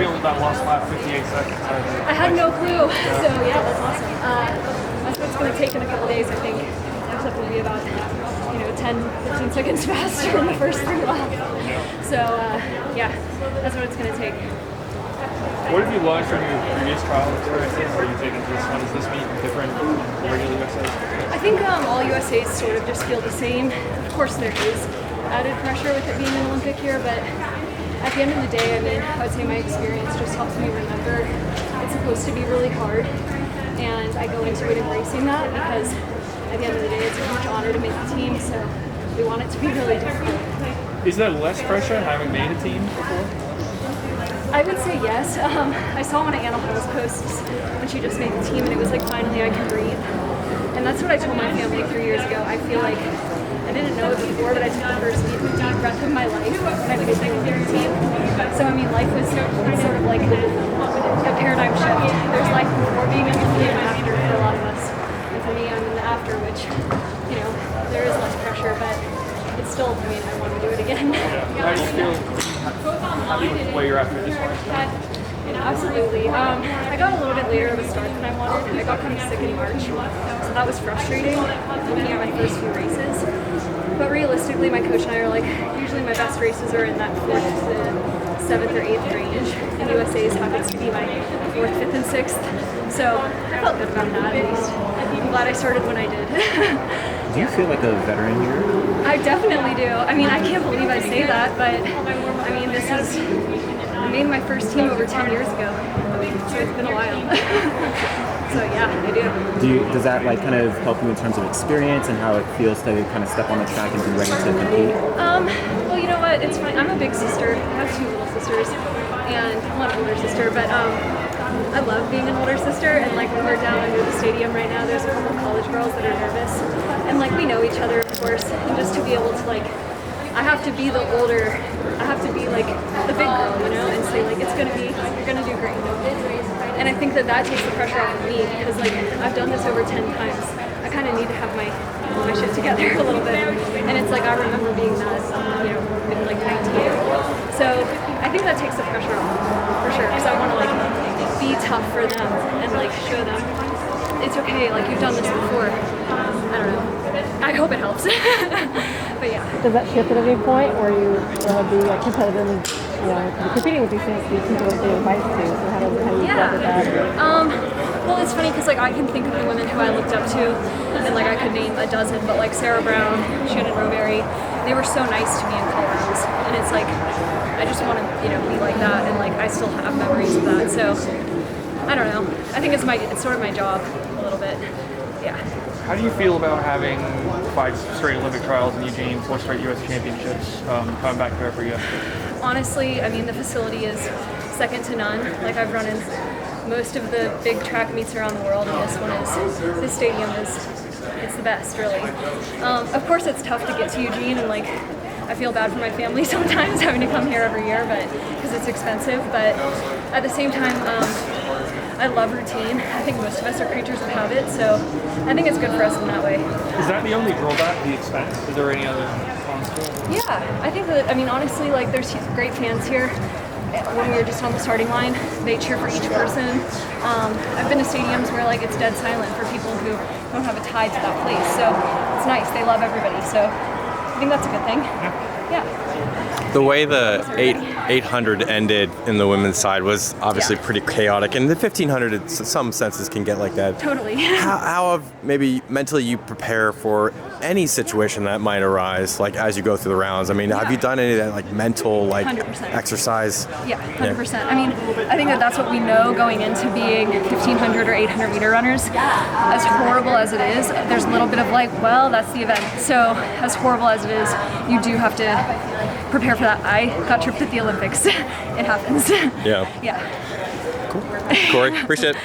feel that last lap, 58 seconds? I had no clue. So yeah, that's awesome. That's what it's going to take in a couple days, I think. Next up will be about 10, 15 seconds faster in the first 3 laps. So yeah, that's what it's going to take. What have you learned from your previous trial experiences? Are you taking this one? Is this meet different from the regular USAs? I think all USAs sort of just feel the same. Of course, there is added pressure with it being an Olympic year, but at the end of the day, I mean, I would say my experience just helps me remember it's supposed to be really hard, and I go into it embracing that because at the end of the day, it's a huge honor to make the team, so we want it to be really difficult. Is there less pressure having made a team before? I would say yes. I saw one of Anna Hall's posts when she just made the team, and it was like, finally I can breathe. And that's what I told my family 3 years ago. I feel like I didn't know it before, but I took the first deep breath of my life when I made the team. So, I mean, life was sort of like a paradigm shift. There's life before being in the team and after for a lot of us. And for me, I'm in the after, which, there is less pressure, but it's still, I mean, I want to do it again. How do you feel happy with where you're at for this one? Absolutely. I got a little bit later of a start than I wanted. I got kind of sick in March, so that was frustrating looking at my first few races. But realistically, my coach and I are like, usually my best races are in that 4th to 7th or 8th range, and USA's happens to be my 4th, 5th, and 6th. So I felt good about that at least. I'm glad I started when I did. Do you feel like a veteran here? I definitely do. I mean, I can't believe I say that, but I mean, I made my first team over 10 years ago, so it's been a while. So yeah, I do. Does that like kind of help you in terms of experience and how it feels to kind of step on the track and be ready to compete? Well, you know what? It's fine. I'm a big sister. I have 2 little sisters and one older sister, but I love being an older sister. And like when we're down under the stadium right now, there's a couple of college girls that are nervous, and like we know each other, of course, and just to be able to like. I have to be the older, I have to be like the big girl, and say like, you're gonna do great. And I think that takes the pressure off of me because like, I've done this over 10 times. I kind of need to have my shit together a little bit. And it's like, I remember being that, in like 19. So I think that takes the pressure off, for sure. Because I want to like, be tough for them and like, show them it's okay, like you've done this before. I don't know. I hope it helps. But yeah. Does that shift at any point, or you be like competitively, competing with these things, these people that they invite to? So how do you deal with that? Well, it's funny because like I can think of the women who I looked up to, and like I could name a dozen, but like Sarah Brown, Shannon Roberry, they were so nice to me in Colorado's, and it's like I just want to be like that, and like I still have memories of that. So I don't know. I think it's sort of my job a little bit. Yeah. How do you feel about having 5 straight Olympic trials in Eugene, 4 straight U.S. championships, coming back here every year? Honestly, I mean, the facility is second to none. Like, I've run in most of the big track meets around the world, and this stadium it's the best, really. Of course, it's tough to get to Eugene, and like, I feel bad for my family sometimes having to come here every year, but because it's expensive. But at the same time, I love routine. I think most of us are creatures of habit, so I think it's good for us in that way. Is that the only drawback, the expense? Is there any other cons to it? Yeah, I think that, honestly, like, there's great fans here. When we were just on the starting line, they cheer for each person. I've been to stadiums where, like, it's dead silent for people who don't have a tie to that place, so it's nice. They love everybody, so I think that's a good thing. Yeah. The way the 800 ended in the women's side was obviously pretty chaotic, and the 1500 in some senses can get like that. Totally. How have maybe mentally you prepare for any situation that might arise, like as you go through the rounds? I mean, have you done any of that like mental 100%. exercise? Yeah, 100%. I mean, I think that's what we know going into being 1500 or 800 meter runners. As horrible as it is, there's a little bit of like, well, that's the event. So as horrible as it is, you do have to prepare for that. I got tripped at the Olympics. It happens. Yeah. Yeah. Cool. Cory, appreciate it.